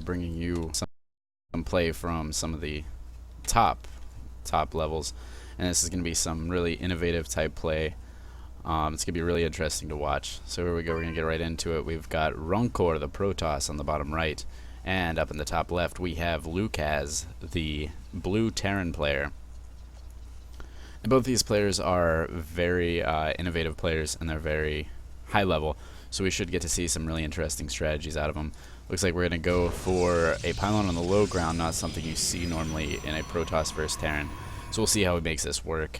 bringing you some play from some of the top levels, and this is going to be some really innovative type play. It's going to be really interesting to watch. So here we go, we're going to get right into it. We've got Runkor, the Protoss, on the bottom right, and up in the top left we have Lukasz, the blue Terran player. And both these players are very innovative players, and they're very high level, so we should get to see some really interesting strategies out of them. Looks like we're going to go for a pylon on the low ground, not something you see normally in a Protoss versus Terran. So we'll see how he makes this work.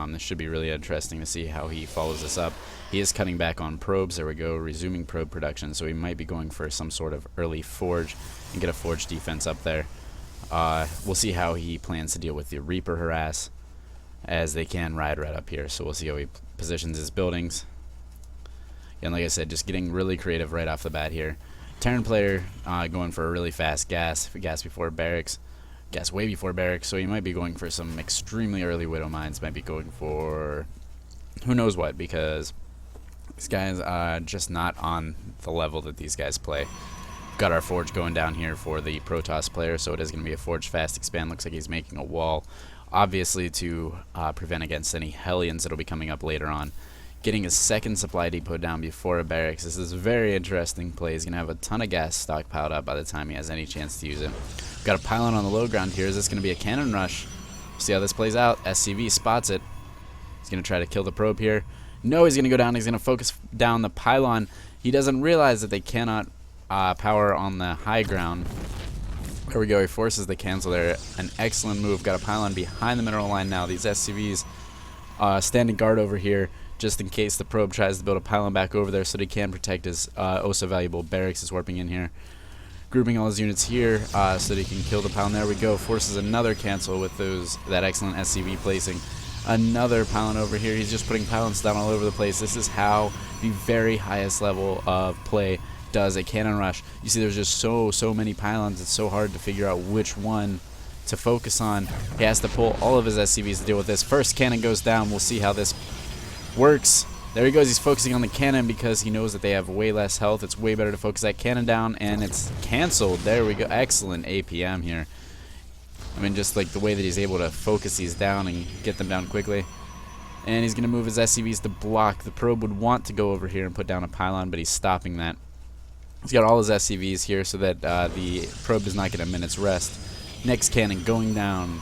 This should be really interesting to see how he follows this up. He is cutting back on probes. There we go, resuming probe production, so he might be going for some sort of early forge and get a forge defense up there. We'll see how he plans to deal with the Reaper harass, as they can ride right up here. So we'll see how he positions his buildings. And like I said, just getting really creative right off the bat here. Terran player going for a really fast gas before barracks. Gas way before barracks, so he might be going for some extremely early Widow Mines. Might be going for who knows what, because these guys are just not on the level that these guys play. Got our forge going down here for the Protoss player, so it is going to be a forge fast expand. Looks like he's making a wall, obviously to prevent against any Hellions that'll be coming up later on. Getting a second supply depot down before a barracks. This is a very interesting play. He's going to have a ton of gas stockpiled up by the time he has any chance to use it. Got a pylon on the low ground here. Is this going to be a cannon rush? See how this plays out. SCV spots it. He's going to try to kill the probe here. No, he's going to go down. He's going to focus down the pylon. He doesn't realize that they cannot power on the high ground. There we go. He forces the cancel there. An excellent move. Got a pylon behind the mineral line now. These SCVs standing guard over here, just in case the probe tries to build a pylon back over there so that he can protect his oh so valuable barracks. Is warping in here, grouping all his units here so that he can kill the pylon. There we go. Forces another cancel with that excellent SCV placing. Another pylon over here. He's just putting pylons down all over the place. This is how the very highest level of play does a cannon rush. You see there's just so many pylons. It's so hard to figure out which one to focus on. He has to pull all of his SCVs to deal with this. First cannon goes down. We'll see how this works. There he goes. He's focusing on the cannon because he knows that they have way less health. It's way better to focus that cannon down, and it's canceled. There we go. Excellent APM here. I mean, just like the way that he's able to focus these down and get them down quickly. And he's going to move his SCVs to block. The probe would want to go over here and put down a pylon, but he's stopping that. He's got all his SCVs here so that the probe does not get a minute's rest. Next cannon going down.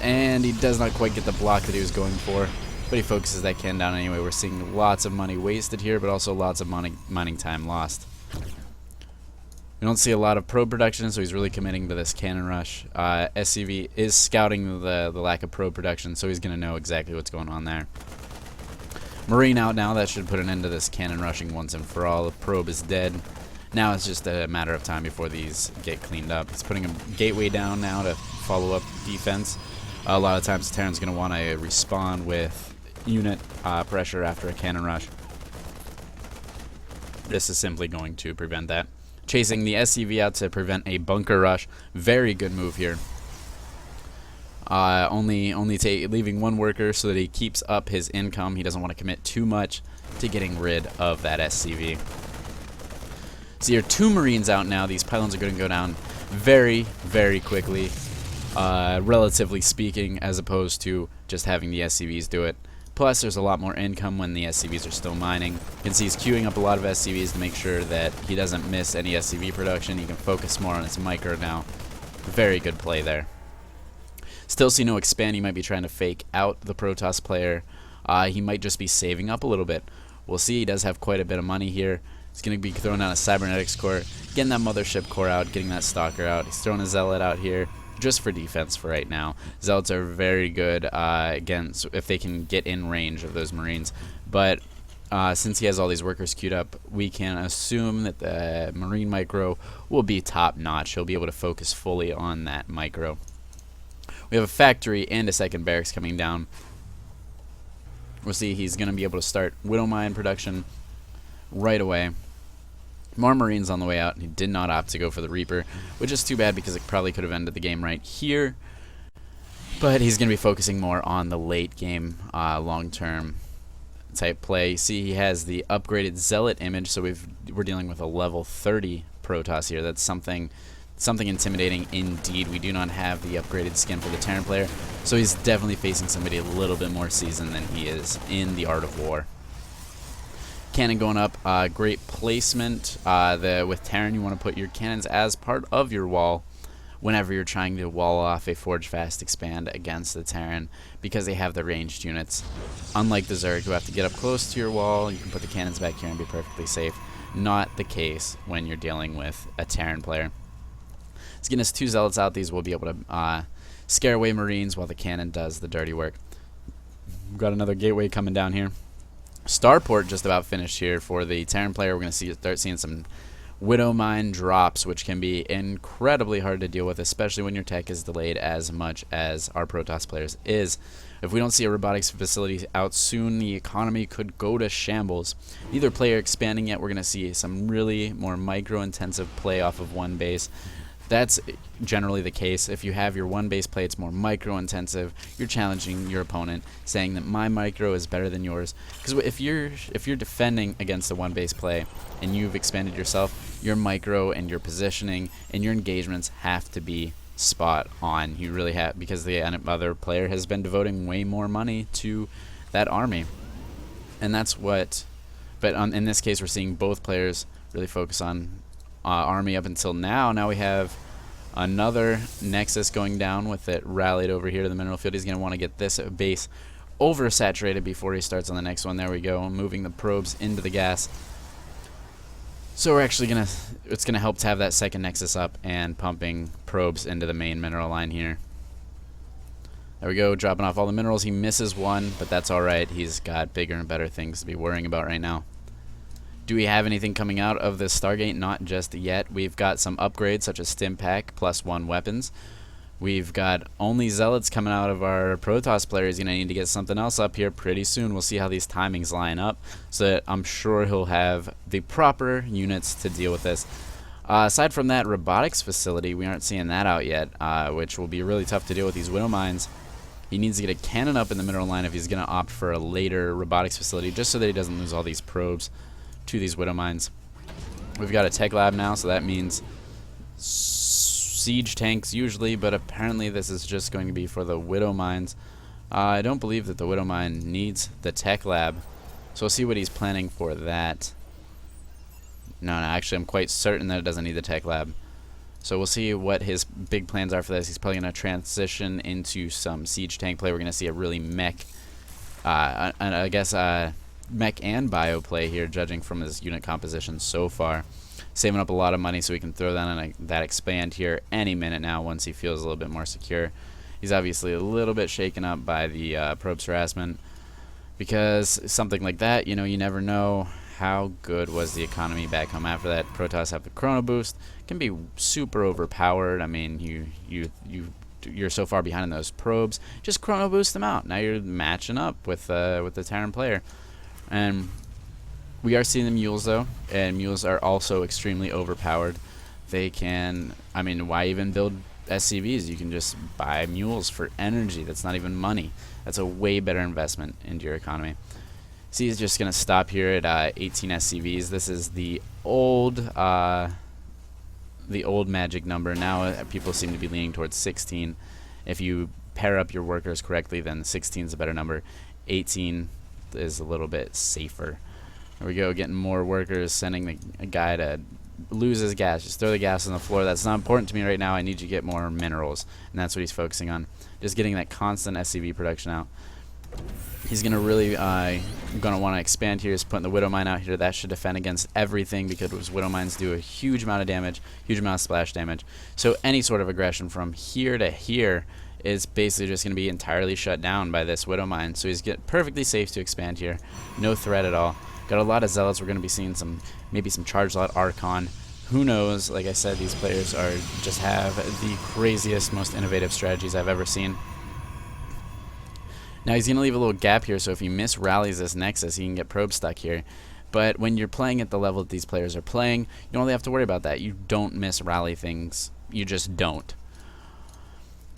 And he does not quite get the block that he was going for, but he focuses that cannon down anyway. We're seeing lots of money wasted here, but also lots of mining time lost. We don't see a lot of probe production, so he's really committing to this cannon rush. SCV is scouting the lack of probe production, so he's going to know exactly what's going on there. Marine out now. That should put an end to this cannon rushing once and for all. The probe is dead. Now it's just a matter of time before these get cleaned up. He's putting a gateway down now to follow up defense. A lot of times Terran's going to want to respawn with unit pressure after a cannon rush. This is simply going to prevent that. Chasing the SCV out to prevent a bunker rush. Very good move here. Only leaving one worker so that he keeps up his income. He doesn't want to commit too much to getting rid of that SCV. So here, 2 Marines out now. These pylons are going to go down very, very quickly, relatively speaking, as opposed to just having the SCVs do it. Plus, there's a lot more income when the SCVs are still mining. You can see he's queuing up a lot of SCVs to make sure that he doesn't miss any SCV production. He can focus more on his micro now. Very good play there. Still see no expand. He might be trying to fake out the Protoss player. He might just be saving up a little bit. We'll see. He does have quite a bit of money here. He's going to be throwing out a cybernetics core, getting that mothership core out, getting that stalker out. He's throwing a zealot out here just for defense for right now. Zealots are very good against if they can get in range of those Marines. But since he has all these workers queued up, we can assume that the Marine micro will be top notch. He'll be able to focus fully on that micro. We have a factory and a second barracks coming down. We'll see he's going to be able to start Widow Mine production right away. More Marines on the way out. He did not opt to go for the Reaper, which is too bad because it probably could have ended the game right here. But he's going to be focusing more on the late game, long-term type play. See, he has the upgraded Zealot image, so we're dealing with a level 30 Protoss here. That's something intimidating indeed. We do not have the upgraded skin for the Terran player, so he's definitely facing somebody a little bit more seasoned than he is in the Art of War. Cannon going up, great placement. With Terran, you want to put your cannons as part of your wall whenever you're trying to wall off a Forge Fast Expand against the Terran, because they have the ranged units. Unlike the Zerg, who have to get up close to your wall, you can put the cannons back here and be perfectly safe. Not the case when you're dealing with a Terran player. Let's get us 2 Zealots out. These will be able to scare away Marines while the cannon does the dirty work. We've got another gateway coming down here. Starport just about finished here for the Terran player. We're going to start seeing some Widow Mine drops, which can be incredibly hard to deal with, especially when your tech is delayed as much as our Protoss players is. If we don't see a robotics facility out soon, the economy could go to shambles. Neither player expanding yet. We're going to see some really more micro-intensive play off of one base. That's generally the case. If you have your one base play, it's more micro-intensive. You're challenging your opponent, saying that my micro is better than yours. Because if you're defending against a one base play and you've expanded yourself, your micro and your positioning and your engagements have to be spot on. You really have, because the other player has been devoting way more money to that army, and that's what. But in this case, we're seeing both players really focus on army up until now. Now we have another Nexus going down with it rallied over here to the mineral field. He's going to want to get this base oversaturated before he starts on the next one. There we go, moving the probes into the gas. So we're actually going to, it's going to help to have that second Nexus up and pumping probes into the main mineral line here. There we go, dropping off all the minerals. He misses one, but that's alright. He's got bigger and better things to be worrying about right now. Do we have anything coming out of this Stargate? Not just yet. We've got some upgrades such as Stim Pack +1 weapons. We've got only Zealots coming out of our Protoss player. He's going to need to get something else up here pretty soon. We'll see how these timings line up, so that I'm sure he'll have the proper units to deal with this. Aside from that robotics facility, we aren't seeing that out yet, which will be really tough to deal with these Widow Mines. He needs to get a cannon up in the mineral line if he's going to opt for a later robotics facility, just so that he doesn't lose all these probes to these Widow Mines. We've got a tech lab now, so that means siege tanks usually, but apparently this is just going to be for the Widow Mines. I don't believe that the Widow Mine needs the tech lab, so we'll see what he's planning for that. No, actually I'm quite certain that it doesn't need the tech lab. So we'll see what his big plans are for this. He's probably going to transition into some siege tank play. We're going to see a really mech, I guess mech and bio play here, judging from his unit composition so far. Saving up a lot of money so he can throw that on that expand here any minute now once he feels a little bit more secure. He's obviously a little bit shaken up by the probes harassment, because something like that, you know, you never know how good was the economy back home after that. Protoss have the chrono boost, can be super overpowered. I mean, you're so far behind in those probes, just chrono boost them out. Now you're matching up with the Terran player. And we are seeing the mules though, and mules are also extremely overpowered. They can, I mean, why even build SCVs? You can just buy mules for energy. That's not even money. That's a way better investment into your economy. See, he's just going to stop here at 18 SCVs. This is the old magic number. Now people seem to be leaning towards 16. If you pair up your workers correctly, then 16 is a better number. 18 is a little bit safer. There we go, getting more workers, sending a guy to lose his gas. Just throw the gas on the floor. That's not important to me right now. I need you to get more minerals, and that's what he's focusing on. Just getting that constant SCV production out. He's gonna really gonna want to expand here. He's putting the Widow Mine out here. That should defend against everything, because Widow Mines do a huge amount of damage, huge amount of splash damage. So any sort of aggression from here to here is basically just going to be entirely shut down by this Widow Mine. So he's perfectly safe to expand here. No threat at all. Got a lot of Zealots. We're going to be seeing maybe some Charge Lot Archon. Who knows? Like I said, these players just have the craziest, most innovative strategies I've ever seen. Now he's going to leave a little gap here, so if he misrallies this Nexus, he can get probe stuck here. But when you're playing at the level that these players are playing, you don't really have to worry about that. You don't misrally things. You just don't.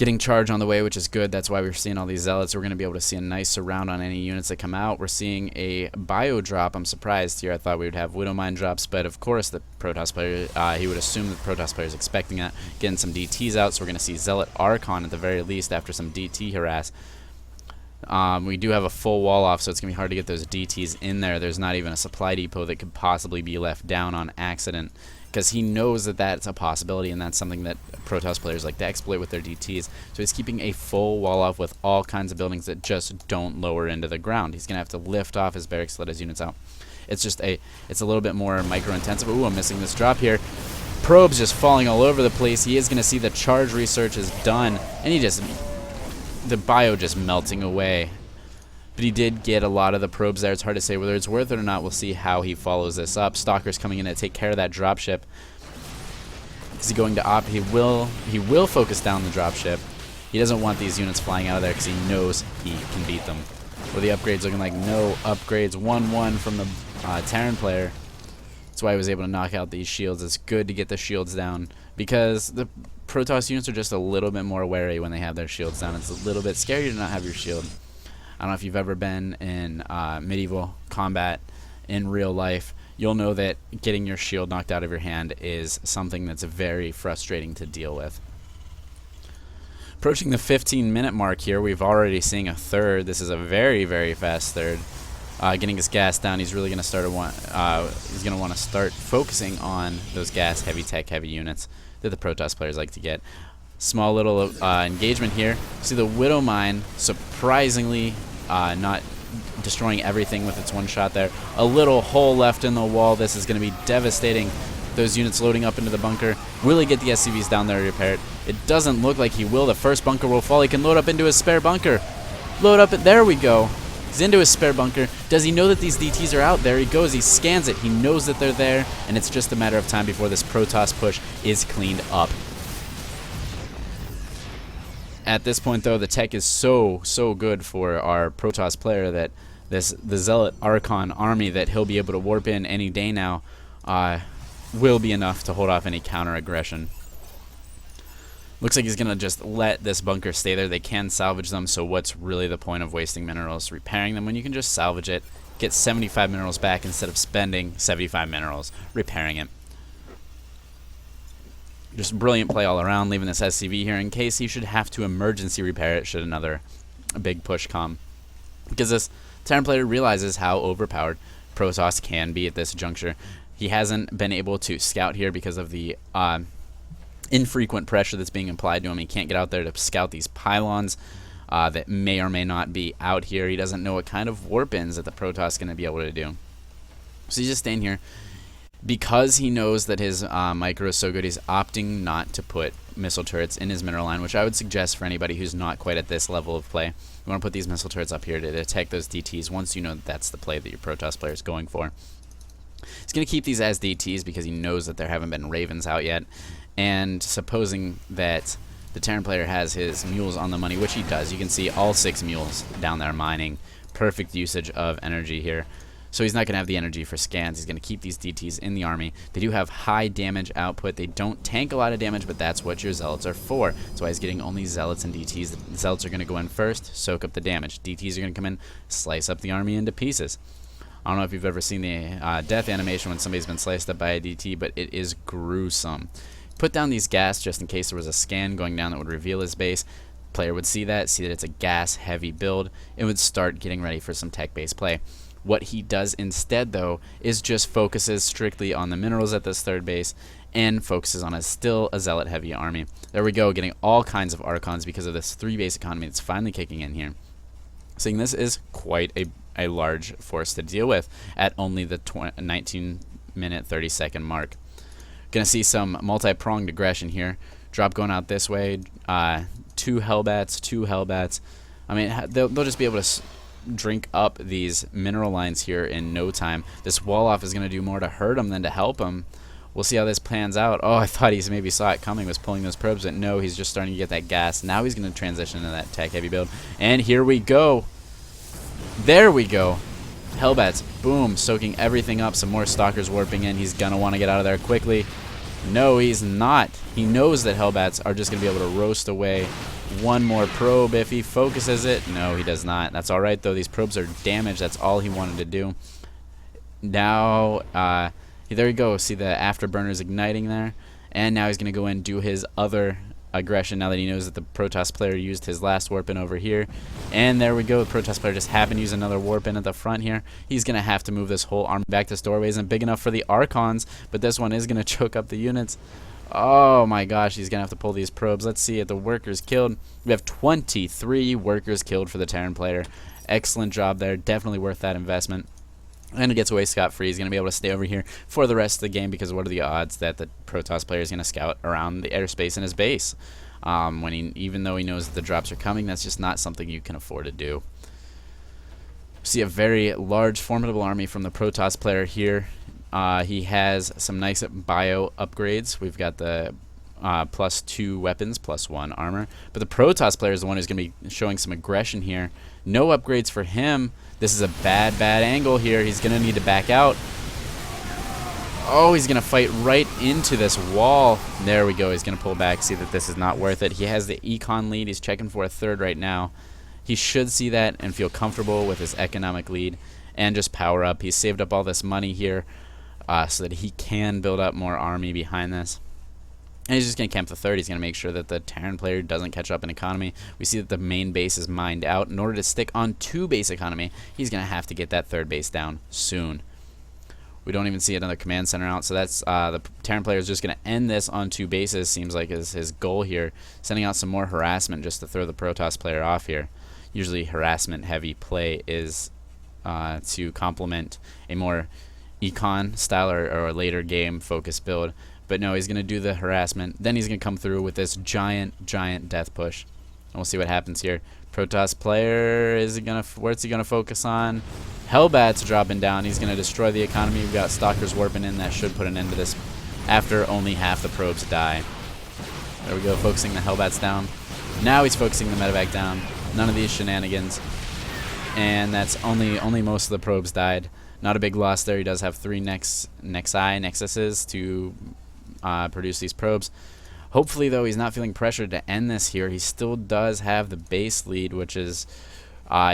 Getting charge on the way, which is good. That's why we're seeing all these zealots. We're going to be able to see a nice surround on any units that come out. We're seeing a bio drop. I'm surprised here. I thought we would have Widow Mine drops, but of course the Protoss player, he would assume that the Protoss player is expecting that. Getting some DTs out, so we're going to see Zealot Archon at the very least after some DT harass. We do have a full wall off, so it's going to be hard to get those DTs in there. There's not even a supply depot that could possibly be left down on accident, because he knows that that's a possibility, and that's something that Protoss players like to exploit with their DTs. So he's keeping a full wall off with all kinds of buildings that just don't lower into the ground. He's going to have to lift off his barracks to let his units out. It's just it's a little bit more micro-intensive. Ooh, I'm missing this drop here. Probes just falling all over the place. He is going to see the charge research is done, and the bio just melting away. But he did get a lot of the probes there. It's hard to say whether it's worth it or not. We'll see how he follows this up. Stalker's coming in to take care of that dropship. Is he going to opt? He will focus down the dropship. He doesn't want these units flying out of there because he knows he can beat them. With the upgrades looking like no upgrades. 1-1 from the Terran player. That's why he was able to knock out these shields. It's good to get the shields down because the Protoss units are just a little bit more wary when they have their shields down. It's a little bit scary to not have your shield. I don't know if you've ever been in medieval combat in real life. You'll know that getting your shield knocked out of your hand is something that's very frustrating to deal with. Approaching the 15-minute mark here, we've already seen a third. This is a very, very fast third. Getting his gas down, he's really going to start he's going to want to start focusing on those gas heavy tech heavy units that the Protoss players like to get. Small little engagement here. See the Widow Mine surprisingly not destroying everything with its one shot there. A little hole left in the wall. This is going to be devastating. Those units loading up into the bunker. Will he get the SCVs down there to repair it? It doesn't look like he will. The first bunker will fall. He can load up into his spare bunker. Load up. There we go. He's into his spare bunker. Does he know that these DTs are out? There he goes. He scans it. He knows that they're there, and it's just a matter of time before this Protoss push is cleaned up. At this point, though, the tech is so good for our Protoss player that the Zealot Archon army that he'll be able to warp in any day now will be enough to hold off any counter aggression. Looks like he's going to just let this bunker stay there. They can salvage them, so what's really the point of wasting minerals repairing them when you can just salvage it, get 75 minerals back instead of spending 75 minerals repairing it. Just brilliant play all around, leaving this SCV here in case he should have to emergency repair it should another big push come. Because this Terran player realizes how overpowered Protoss can be at this juncture. He hasn't been able to scout here because of the infrequent pressure that's being applied to him. He can't get out there to scout these pylons that may or may not be out here. He doesn't know what kind of warp-ins that the Protoss is going to be able to do. So he's just staying here. Because he knows that his micro is so good, he's opting not to put missile turrets in his mineral line, which I would suggest for anybody who's not quite at this level of play. You want to put these missile turrets up here to attack those DTs once you know that that's the play that your Protoss player is going for. He's going to keep these as DTs because he knows that there haven't been Ravens out yet. And supposing that the Terran player has his mules on the money, which he does, you can see all 6 mules down there mining. Perfect usage of energy here. So he's not going to have the energy for scans. He's going to keep these DTs in the army. They do have high damage output. They don't tank a lot of damage, but that's what your Zealots are for. That's why he's getting only Zealots and DTs. The Zealots are going to go in first, soak up the damage. DTs are going to come in, slice up the army into pieces. I don't know if you've ever seen the death animation when somebody's been sliced up by a DT, but it is gruesome. Put down these gas just in case there was a scan going down that would reveal his base. Player would see that it's a gas-heavy build. It would start getting ready for some tech-based play. What he does instead, though, is just focuses strictly on the minerals at this third base and focuses on still a Zealot-heavy army. There we go, getting all kinds of Archons because of this 3-base economy that's finally kicking in here. Seeing this is quite a large force to deal with at only the 19-minute, 30-second mark. Gonna see some multi-pronged aggression here. Drop going out this way, 2 Hellbats. I mean, they'll just be able to drink up these mineral lines here in no time. This wall off is going to do more to hurt him than to help him. We'll see how this plans out. Oh, I thought he maybe saw it coming, was pulling those probes, but no, he's just starting to get that gas. Now he's going to transition into that tech heavy build. And here we go. There we go. Hellbats, boom, soaking everything up. Some more Stalkers warping in. He's going to want to get out of there quickly. No, he's not. He knows that Hellbats are just going to be able to roast away one more probe if he focuses it. No, he does not. That's all right, though. These probes are damaged. That's all he wanted to do. Now, there you go. See the afterburners igniting there? And now he's going to go in and do his other aggression now that he knows that the Protoss player used his last warp in over here. And there we go. The Protoss player just happened to use another warp in at the front here. He's going to have to move this whole army back. This doorway isn't big enough for the Archons, but this one is going to choke up the units. Oh my gosh, he's going to have to pull these probes. Let's see it. The workers killed. We have 23 workers killed for the Terran player. Excellent job there. Definitely worth that investment. And it gets away scot-free. He's going to be able to stay over here for the rest of the game because what are the odds that the Protoss player is going to scout around the airspace in his base? Even though he knows that the drops are coming, that's just not something you can afford to do. See a very large, formidable army from the Protoss player here. He has some nice bio upgrades. We've got the +2 weapons, +1 armor. But the Protoss player is the one who's going to be showing some aggression here. No upgrades for him. This is a bad angle here. He's going to need to back out. Oh, he's going to fight right into this wall. There we go. He's going to pull back, see that this is not worth it. He has the econ lead. He's checking for a third right now. He should see that and feel comfortable with his economic lead and just power up. He's saved up all this money here so that he can build up more army behind this. And he's just going to camp the third. He's going to make sure that the Terran player doesn't catch up in economy. We see that the main base is mined out. In order to stick on 2 base economy, he's going to have to get that third base down soon. We don't even see another command center out, so that's the Terran player is just going to end this on 2 bases, seems like is his goal here. Sending out some more harassment just to throw the Protoss player off here. Usually harassment-heavy play is to complement a more econ style or a later game focus build. But no, he's going to do the harassment. Then he's going to come through with this giant death push. And we'll see what happens here. Protoss player, where's he going to focus on? Hellbats dropping down. He's going to destroy the economy. We've got Stalkers warping in. That should put an end to this after only half the probes die. There we go, focusing the Hellbats down. Now he's focusing the medevac down. None of these shenanigans. And that's only most of the probes died. Not a big loss there. He does have 3 nexuses to produce these probes. Hopefully, though, he's not feeling pressured to end this here. He still does have the base lead, which is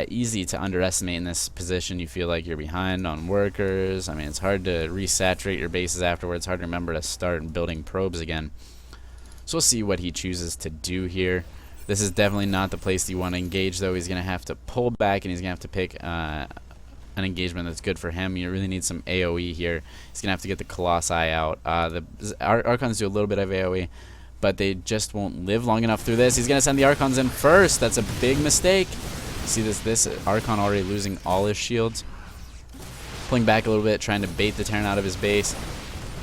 easy to underestimate in this position. You feel like you're behind on workers. I mean, it's hard to resaturate your bases afterwards. It's hard to remember to start building probes again. So we'll see what he chooses to do here. This is definitely not the place you want to engage, though. He's going to have to pull back, and he's going to have to pick an engagement that's good for him. You really need some AoE here. He's going to have to get the Colossi out. The Archons do a little bit of AoE, but they just won't live long enough through this. He's going to send the Archons in first. That's a big mistake. See this Archon already losing all his shields. Pulling back a little bit, trying to bait the Terran out of his base.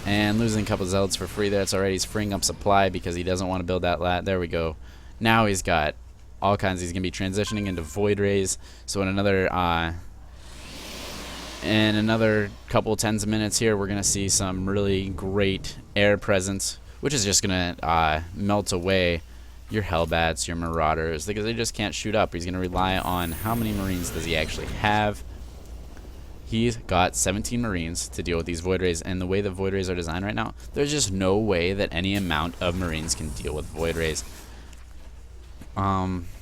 And losing a couple Zealots for free there. It's already he's freeing up supply because he doesn't want to build that lat. There we go. Now he's got all kinds. He's going to be transitioning into Void Rays. So in another couple tens of minutes here, we're going to see some really great air presence, which is just going to melt away your Hellbats, your Marauders, because they just can't shoot up. He's going to rely on how many Marines does he actually have. He's got 17 Marines to deal with these Void Rays, and the way the Void Rays are designed right now, there's just no way that any amount of Marines can deal with Void Rays.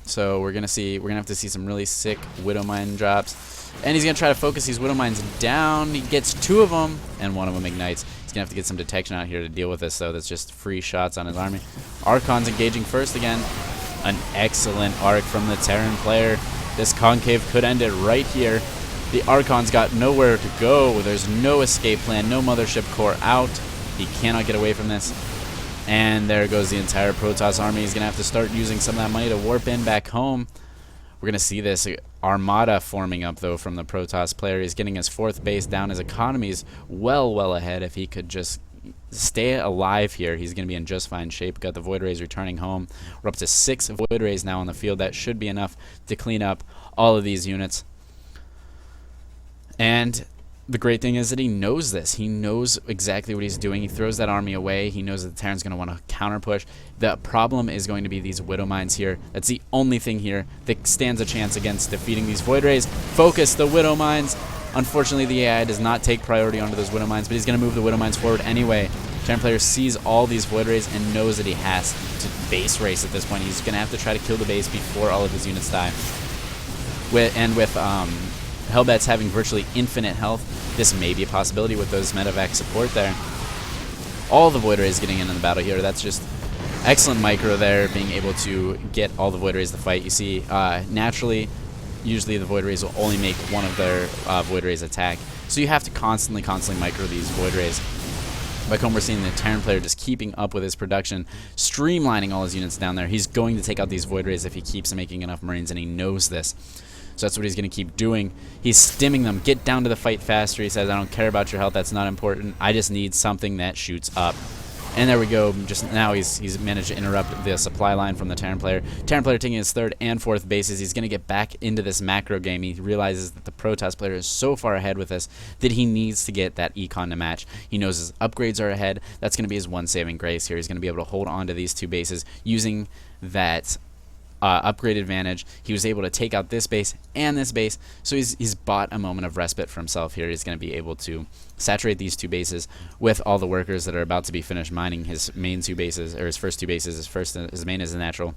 So we're gonna have to see some really sick Widow Mine drops, and he's gonna try to focus these Widow Mines down. He gets 2 of them, and 1 of them ignites. He's gonna have to get some detection out here to deal with this, though. That's just free shots on his army. Archon's engaging first again. An excellent arc from the Terran player. This concave could end it right here. The Archon's got nowhere to go. There's no escape plan, no mothership core out. He cannot get away from this. And there goes the entire Protoss army. He's going to have to start using some of that money to warp in back home. We're going to see this armada forming up, though, from the Protoss player. He's getting his 4th base down. His economy's well ahead. If he could just stay alive here, he's going to be in just fine shape. Got the Void Rays returning home. We're up to 6 Void Rays now on the field. That should be enough to clean up all of these units. And the great thing is that he knows this. He knows exactly what he's doing. He throws that army away. He knows that the Terran's going to want to counter push. The problem is going to be these Widow Mines here. That's the only thing here that stands a chance against defeating these Void Rays. Focus the Widow Mines. Unfortunately, the AI does not take priority onto those Widow Mines, but he's going to move the Widow Mines forward anyway. Terran player sees all these Void Rays and knows that he has to base race at this point. He's going to have to try to kill the base before all of his units die. With Hellbats having virtually infinite health, this may be a possibility with those medevac support there. All the Void Rays getting into the battle here. That's just excellent micro there, being able to get all the Void Rays to fight. You see, naturally, usually the Void Rays will only make one of their Void Rays attack. So you have to constantly micro these Void Rays. Back home, we're seeing the Terran player just keeping up with his production, streamlining all his units down there. He's going to take out these Void Rays if he keeps making enough Marines, and he knows this. So that's what he's going to keep doing. He's stimming them. Get down to the fight faster. He says, I don't care about your health. That's not important. I just need something that shoots up. And there we go. Just now he's managed to interrupt the supply line from the Terran player. Terran player taking his 3rd and 4th bases. He's going to get back into this macro game. He realizes that the Protoss player is so far ahead with this that he needs to get that econ to match. He knows his upgrades are ahead. That's going to be his one saving grace here. He's going to be able to hold on to these 2 bases using that upgrade advantage. He was able to take out this base and this base, so he's bought a moment of respite for himself here. He's going to be able to saturate these 2 bases with all the workers that are about to be finished mining his main 2 bases, or his first 2 bases. His main is a natural.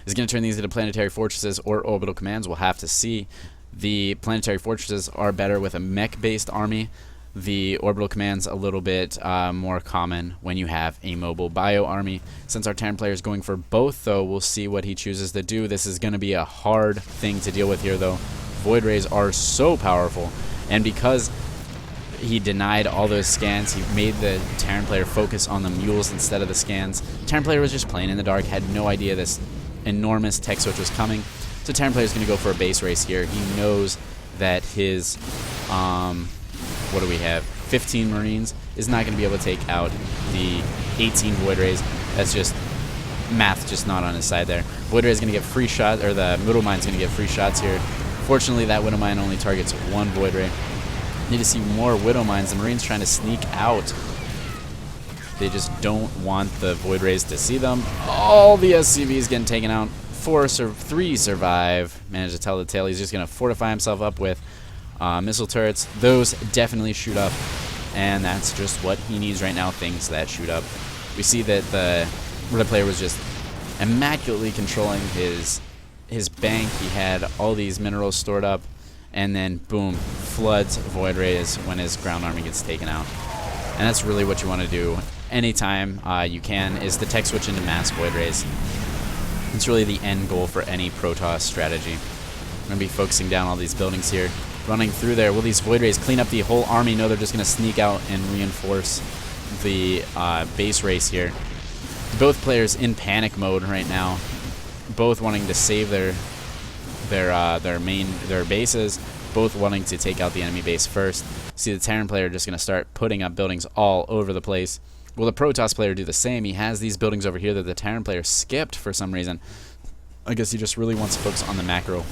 He's going to turn these into planetary fortresses or orbital commands. We'll have to see. The planetary fortresses are better with a mech-based army. The orbital commands a little bit more common when you have a mobile bio army. Since our Terran player is going for both, though, we'll see what he chooses to do. This is going to be a hard thing to deal with here, though. Void Rays are so powerful, and because he denied all those scans, he made the Terran player focus on the mules instead of the scans. Terran player was just playing in the dark, had no idea this enormous tech switch was coming. So Terran player is going to go for a base race here. He knows that his what do we have? 15 Marines is not going to be able to take out the 18 Void Rays. That's just math, just not on his side there. Void Ray is going to get free shot, or the Widow Mine is going to get free shots here. Fortunately, that Widow Mine only targets 1 Void Ray. Need to see more Widow Mines. The Marines trying to sneak out. They just don't want the Void Rays to see them. All the SCVs getting taken out. 3 survive. Managed to tell the tale. He's just going to fortify himself up with missile turrets. Those definitely shoot up, and that's just what he needs right now, things that shoot up. We see that the player was just immaculately controlling his bank. He had all these minerals stored up, and then boom, floods Void Rays when his ground army gets taken out. And that's really what you want to do anytime you can, is to tech switch into mass Void Rays. It's really the end goal for any Protoss strategy. I'm going to be focusing down all these buildings here. Running through there. Will these Void Rays clean up the whole army? No, they're just going to sneak out and reinforce the base race here. Both players in panic mode right now, both wanting to save their bases, both wanting to take out the enemy base first. See the Terran player just going to start putting up buildings all over the place. Will the Protoss player do the same? He has these buildings over here that the Terran player skipped for some reason. I guess he just really wants to focus on the macro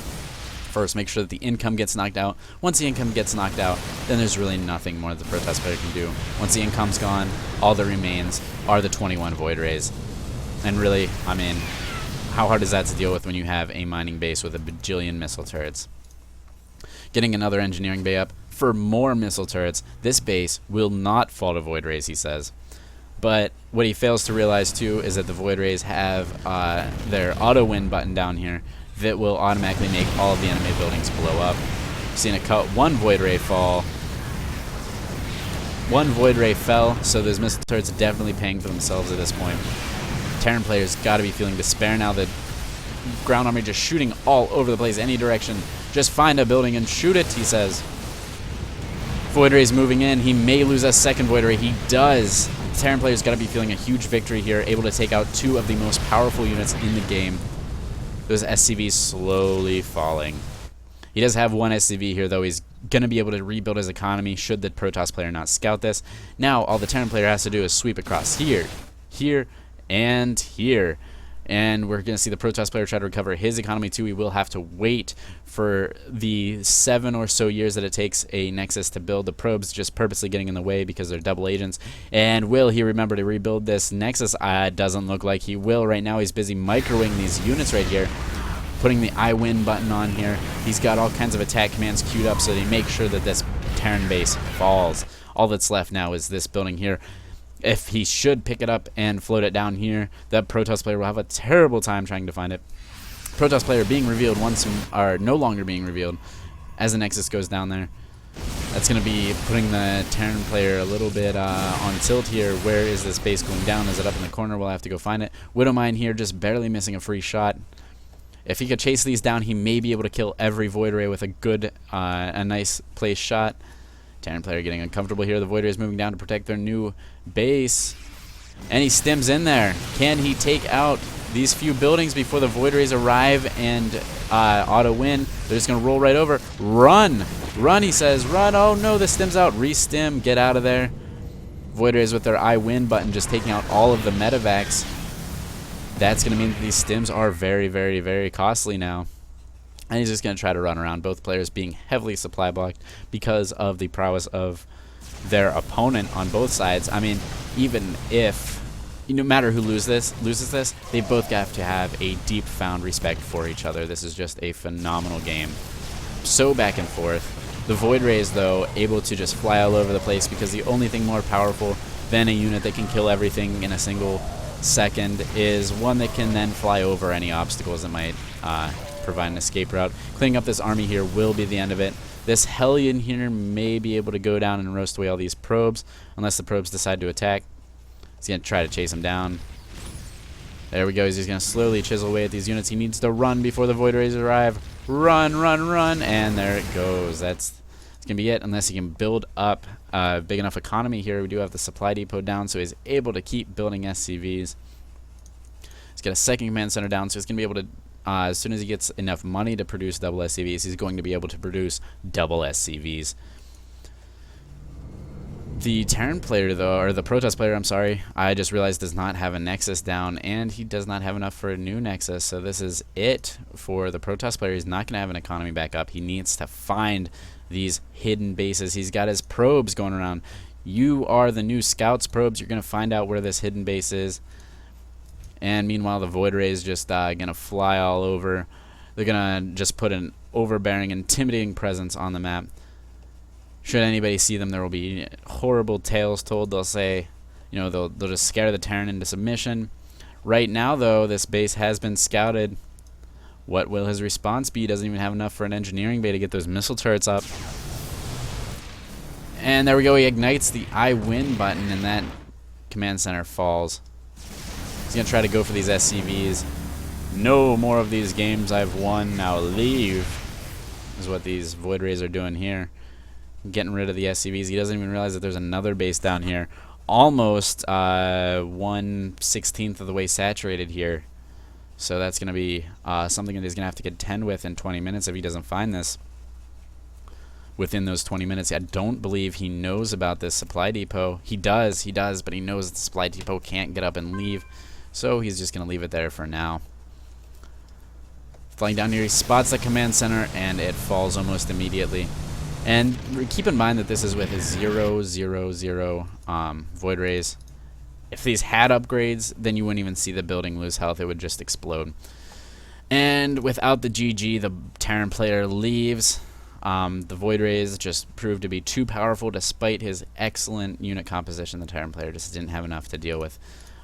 first, make sure that the income gets knocked out. Once the income gets knocked out, then there's really nothing more that the Protoss player can do. Once the income's gone, all that remains are the 21 Void Rays. And really, I mean, how hard is that to deal with when you have a mining base with a bajillion missile turrets? Getting another engineering bay up for more missile turrets. This base will not fall to Void Rays, he says. But what he fails to realize, too, is that the Void Rays have their auto-win button down here that will automatically make all of the enemy buildings blow up. Seeing a cut, 1 Void Ray fall. 1 Void Ray fell, so those missile turrets are definitely paying for themselves at this point. Terran players got to be feeling despair now. The ground army just shooting all over the place, any direction. Just find a building and shoot it, he says. Void Ray's moving in. He may lose a 2nd Void Ray. He does. The Terran players got to be feeling a huge victory here, able to take out 2 of the most powerful units in the game. Those SCVs slowly falling. He does have 1 SCV here, though. He's going to be able to rebuild his economy should the Protoss player not scout this. Now, all the Terran player has to do is sweep across here, here, and here. And we're going to see the Protoss player try to recover his economy, too. He will have to wait for the 7 or so years that it takes a Nexus to build. The probes just purposely getting in the way because they're double agents. And will he remember to rebuild this Nexus? Doesn't look like he will. Right now, he's busy microing these units right here, putting the I win button on here. He's got all kinds of attack commands queued up so they make sure that this Terran base falls. All that's left now is this building here. if he should pick it up and float it down here, that Protoss player will have a terrible time trying to find it. Protoss player being revealed or no longer being revealed as the Nexus goes down there. That's going to be putting the Terran player a little bit on tilt here. Where is this base going down? Is it up in the corner? We'll have to go find it. Widowmine here just barely missing a free shot. If he could chase these down, he may be able to kill every Void Ray with a good, a nice placed shot. Terran player getting uncomfortable here. The Void Ray is moving down to protect their new base. And he stims in there. Can he take out these few buildings before the Void Rays arrive and auto-win? They're just going to roll right over. Run! Run, he says. Run! Oh no, the stim's out. Re-stim. Get out of there. Void Rays with their I win button just taking out all of the medevacs. That's going to mean that these stims are very, very, very costly now. And he's just going to try to run around, both players being heavily supply blocked because of the prowess of their opponent on both sides. I mean, even if, no matter who loses this, they both have to have a deep found respect for each other. This is just a phenomenal game. So back and forth. The Void Rays, though, able to just fly all over the place because the only thing more powerful than a unit that can kill everything in a single second is one that can then fly over any obstacles that might provide an escape route. Cleaning up this army here will be the end of it. This Hellion here may be able to go down and roast away all these probes, unless the probes decide to attack. He's going to try to chase them down. There we go. He's just going to slowly chisel away at these units. He needs to run before the Void Rays arrive. Run, run, run, and there it goes. That's going to be it, unless he can build up a big enough economy here. We do have the supply depot down, so he's able to keep building SCVs. He's got a second command center down, so he's going to be able to, as soon as he gets enough money to produce double SCVs, he's going to be able to produce double SCVs. The Terran player, though, or the Protoss player, I'm sorry, I just realized does not have a Nexus down, and he does not have enough for a new Nexus, so this is it for the Protoss player. He's not going to have an economy back up. He needs to find these hidden bases. He's got his probes going around. You are the new Scouts probes. You're going to find out where this hidden base is. And meanwhile, the Void Ray is just going to fly all over. They're going to just put an overbearing, intimidating presence on the map. Should anybody see them, there will be horrible tales told. They'll say, you know, they'll just scare the Terran into submission. Right now, though, this base has been scouted. What will his response be? He doesn't even have enough for an engineering bay to get those missile turrets up. And there we go. He ignites the I win button, and that command center falls. He's going to try to go for these SCVs. No more of these games I've won. Now leave is what these Void Rays are doing here. Getting rid of the SCVs. He doesn't even realize that there's another base down here. Almost 1/16 of the way saturated here. So that's going to be something that he's going to have to contend with in 20 minutes if he doesn't find this within those 20 minutes. I don't believe he knows about this supply depot. He does, but he knows that the supply depot can't get up and leave. So he's just going to leave it there for now. Flying down here, he spots the command center, and it falls almost immediately. And keep in mind that this is with a 0/0/0 Void Rays. If these had upgrades, then you wouldn't even see the building lose health. It would just explode. And without the GG, the Terran player leaves. The Void Rays just proved to be too powerful despite his excellent unit composition. The Terran player just didn't have enough to deal with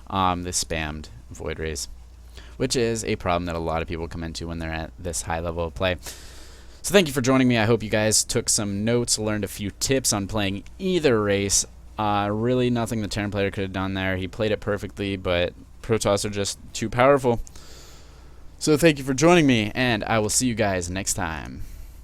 the spammed Void Rays, which is a problem that a lot of people come into when they're at this high level of play. So thank you for joining me. I hope you guys took some notes, learned a few tips on playing either race. Really nothing the Terran player could have done there. He played it perfectly, but Protoss are just too powerful. So thank you for joining me, and I will see you guys next time.